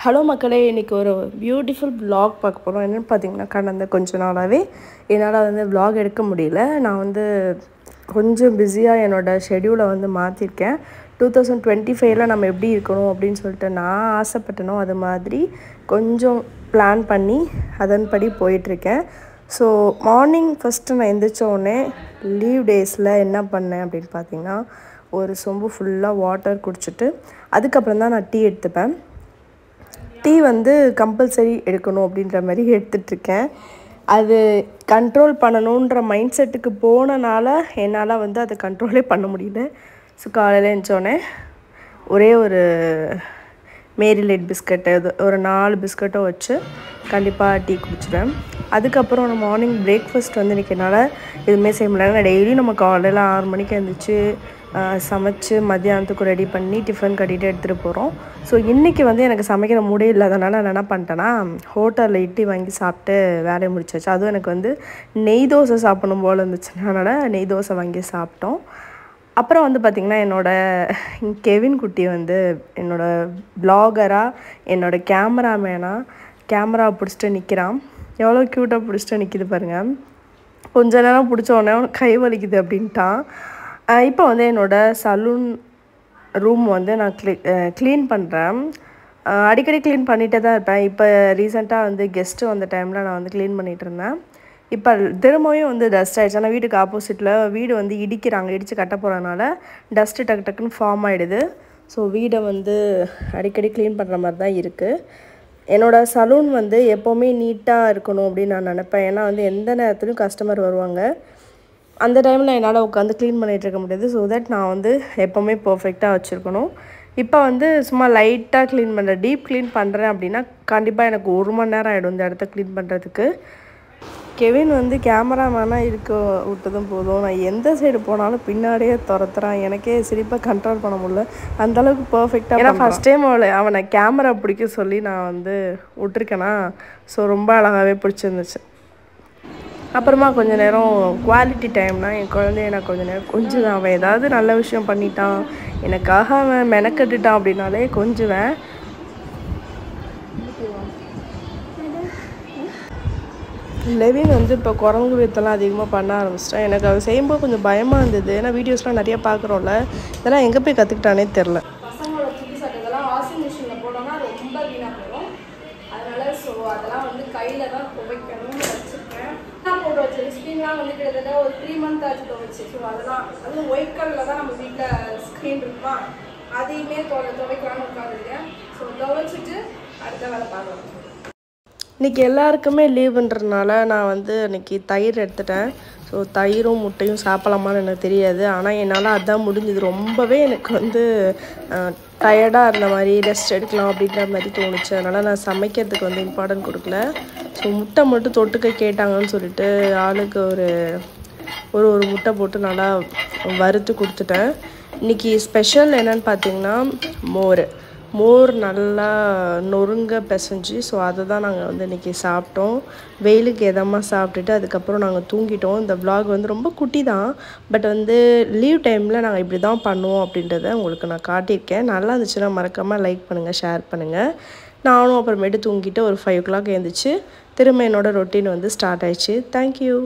Hello மக்களே, இன்றைக்கி ஒரு பியூட்டிஃபுல் vlog பார்க்க போகிறோம். என்னென்னு பார்த்தீங்கன்னா, கடந்த கொஞ்ச நாளாகவே என்னால் vlog எடுக்க முடியல. நான் கொஞ்சம் பிஸியாக என்னோடய ஷெடியூலை மாற்றிருக்கேன். 2025 நம்ம எப்படி இருக்கணும் அப்படின்னு சொல்லிட்டு நான் ஆசைப்பட்டனோ அது மாதிரி கொஞ்சம் பிளான் பண்ணி அதன்படி போயிட்டுருக்கேன். ஸோ மார்னிங் ஃபஸ்ட்டு நான் எந்திரிச்சோடனே லீவ் டேஸில் என்ன பண்ணேன் அப்படின்னு பார்த்தீங்கன்னா, ஒரு சொம்பு ஃபுல்லாக வாட்டர் குடிச்சிட்டு அதுக்கப்புறம் தான் நான் டீ எடுத்துப்பேன். டீ கம்பல்சரி எடுக்கணும் அப்படின்ற மாதிரி எடுத்துகிட்ருக்கேன். அது கண்ட்ரோல் பண்ணணுன்ற மைண்ட் செட்டுக்கு போனனால என்னால் அதை கண்ட்ரோலே பண்ண முடியல. ஸோ காலையில் எழுந்தோடனே ஒரே ஒரு மேரி லைட் பிஸ்கட்டு ஒரு 4 பிஸ்கட்டோ வச்சு கண்டிப்பாக டீ குடிச்சிடுவேன். அதுக்கப்புறம் நான் மார்னிங் பிரேக்ஃபாஸ்ட் இன்றைக்கி என்னால் எதுவுமே செய்ய முடியல. டெய்லியும் நம்ம காலையில் 6 மணிக்கு எழுந்திரிச்சு சமைச்சு மத்தியானத்துக்கு ரெடி பண்ணி டிஃபன் கட்டிட்டு எடுத்துகிட்டு போகிறோம். ஸோ இன்றைக்கி எனக்கு சமைக்கிற மூடே இல்லாதனால நான் என்ன பண்ணிட்டேன்னா, ஹோட்டலில் இட்லி வாங்கி சாப்பிட்டு வேலையை முடிச்சாச்சு. அதுவும் எனக்கு நெய் தோசை சாப்பிடணும் போல் இருந்துச்சு. அதனால் நெய் தோசை வாங்கி சாப்பிட்டோம். அப்புறம் பார்த்திங்கன்னா, என்னோடய கெவின் குட்டி என்னோடய ப்ளாகராக என்னோடய கேமராமேனாக கேமரா பிடிச்சிட்டு நிற்கிறான். எவ்வளோ க்யூட்டாக பிடிச்சிட்டு நிற்கிது பாருங்கள். கொஞ்ச நேரம் பிடிச்ச உடனே அவனுக்கு கை வலிக்குது அப்படின்ட்டான். இப்போ என்னோடய சலூன் ரூம் நான் க்ளீன் பண்ணுறேன். அடிக்கடி க்ளீன் பண்ணிகிட்டே தான் இருப்பேன். இப்போ ரீசெண்டாக கெஸ்ட்டு வந்த டைமில் நான் க்ளீன் பண்ணிகிட்டு இருந்தேன். இப்போ திரும்பவும் டஸ்ட் ஆகிடுச்சு. ஆனால் வீட்டுக்கு ஆப்போசிட்டில் வீடு இடிக்கிறாங்க. இடித்து கட்ட போகிறதுனால டஸ்ட்டு டக்கு டக்குன்னு ஃபார்ம் ஆகிடுது. ஸோ வீடை அடிக்கடி க்ளீன் பண்ணுற மாதிரி தான் இருக்குது. என்னோடய சலூன் எப்போவுமே நீட்டாக இருக்கணும் அப்படின்னு நான் நினப்பேன். ஏன்னா எந்த நேரத்துலையும் கஸ்டமர் வருவாங்க. அந்த டைமில் என்னால் உட்காந்து க்ளீன் பண்ணிகிட்டு இருக்க முடியாது. ஸோ தட் நான் எப்போவுமே பர்ஃபெக்டாக வச்சுருக்கணும். இப்போ சும்மா லைட்டாக க்ளீன் பண்ணுறேன். டீப் க்ளீன் பண்ணுறேன் அப்படின்னா கண்டிப்பாக எனக்கு 1 மணி நேரம் ஆகிடும் இந்த இடத்த க்ளீன் பண்ணுறதுக்கு. கெவின் கேமராமேனாக இருக்க விட்டதும் போதும், நான் எந்த சைடு போனாலும் பின்னாடியே துரத்துறான். எனக்கே சிரிப்பாக கண்ட்ரோல் பண்ண முடியல. அந்தளவுக்கு பர்ஃபெக்டாக. ஏன்னா ஃபஸ்ட் டைம் அவனை கேமரா பிடிக்க சொல்லி நான் விட்டுருக்கேனா. ஸோ ரொம்ப அழகாகவே பிடிச்சிருந்துச்சு. அப்புறமா கொஞ்சம் நேரம் குவாலிட்டி டைம்னால் என் குழந்தைய நான் கொஞ்சம் நேரம் கொஞ்சுவேன். அவன் ஏதாவது நல்ல விஷயம் பண்ணிட்டான், எனக்காக அவன் மெனக்கட்டுட்டான் அப்படின்னாலே கொஞ்சுவேன். லெவின் இப்போ குரங்கு வித்தெல்லாம் அதிகமாக பண்ண ஆரம்பிச்சிட்டான். எனக்கு அவன் செய்யும்போது கொஞ்சம் பயமாக இருந்தது. ஏன்னா வீடியோஸ்லாம் நிறையா பார்க்குறோம்ல, இதெல்லாம் எங்கே போய் கற்றுக்கிட்டானே தெரில. பசங்களோட புது சட்டைகள்லாம் வாஷிங் மிஷினில் போட்டோம்னா ரொம்ப வீணாக போயிடும். அதனால் ஸோ அதெல்லாம் கையில் தான் துவைக்கணும்னு வச்சுருக்கேன். நான் போட்டு வச்சேன் ஸ்க்ரீன்லாம் கிட்டத்தட்ட ஒரு 3 மந்த் ஆச்சு துவைச்சு. ஸோ அதுவும் ஒயிட் கலரில் தான் நம்ம வீட்டில் ஸ்க்ரீன் இருக்குமா, அதையுமே துவைக்கலான்னு உட்காந்துருக்கேன். ஸோ துவைச்சிட்டு அடுத்த வேலை பார்க்கலாம். இன்றைக்கி எல்லாருக்குமே லீவுன்றதுனால நான் இன்றைக்கி தயிர் எடுத்துட்டேன். ஸோ தயிரும் முட்டையும் சாப்பிடலாமான்னு எனக்கு தெரியாது. ஆனால் என்னால் அதுதான் முடிஞ்சது. ரொம்பவே எனக்கு டயர்டாக இருந்த மாதிரி ரெஸ்ட் எடுக்கலாம் அப்படின்ற மாதிரி தோணுச்சு. அதனால் நான் சமைக்கிறதுக்கு இம்பார்ட்டன்ட் கொடுக்கல. ஸோ முட்டை மட்டும் தொட்டுக்க கேட்டாங்கன்னு சொல்லிட்டு ஆளுக்கு ஒரு முட்டை போட்டு நல்லா வறுத்து கொடுத்துட்டேன். இன்றைக்கி ஸ்பெஷல் என்னென்னு பார்த்தீங்கன்னா, மோர் நல்லா நொறுங்க பிசைஞ்சு, ஸோ அதை தான் நாங்கள் இன்றைக்கி சாப்பிட்டோம். வெயிலுக்கு எதமாக சாப்பிட்டுட்டு அதுக்கப்புறம் நாங்கள் தூங்கிட்டோம். இந்த vlog ரொம்ப குட்டி தான். பட் லீவ் டைமில் நாங்கள் இப்படி தான் பண்ணுவோம் அப்படின்றத உங்களுக்கு நான் காட்டியிருக்கேன். நல்லா இருந்துச்சுன்னா மறக்காமல் லைக் பண்ணுங்கள், ஷேர் பண்ணுங்கள். நானும் அப்புறமேட்டு தூங்கிட்டு ஒரு 5 o'clock எழுந்திரிச்சு திரும்ப என்னோடய ரொட்டீன் ஸ்டார்ட் ஆயிடுச்சு. தேங்க்யூ.